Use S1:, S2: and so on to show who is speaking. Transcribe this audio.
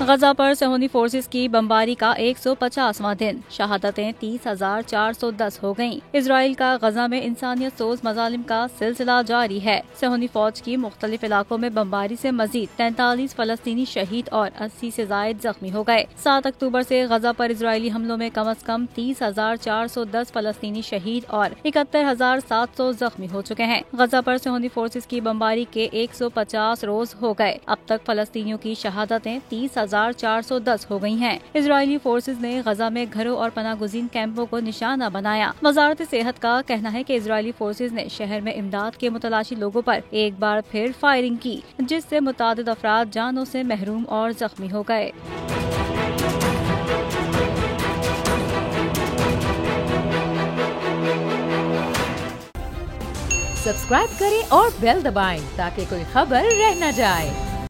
S1: गजा पर सेहूनी फोर्सेस की बमबारी का 150वां दिन, शहादतें 30,410 हो गयीं। इजराइल का गजा में इंसानियत सोज मजालिम का सिलसिला जारी है। सेहूनी फौज की मुख्तलिफ इलाकों में बमबारी से मजीद 43 फलस्तीनी शहीद और 80 से जायद जख्मी हो गए। 7 अक्टूबर से गजा पर इजरायली हमलों में कम अज कम 30,410 फलस्तीनी शहीद और 71,700 जख्मी हो चुके हैं। गजा पर सेहूनी फोर्सेस की बमबारी के 150 रोज हो गए। अब तक फलस्तीनियों की शहादतें 30,410 हो गई हैं। इजरायली फोर्सेस ने गजा में घरों और पनाहगुज़ीन कैंपों को निशाना बनाया। वजारत सेहत का कहना है कि इजरायली फोर्सेस ने शहर में इमदाद के मुतलाशी लोगों पर एक बार फिर फायरिंग की, जिससे मुतादिद अफराद जानों से महरूम और जख्मी हो गए।
S2: सब्सक्राइब करें और बेल दबाएं ताकि कोई खबर रह न जाए।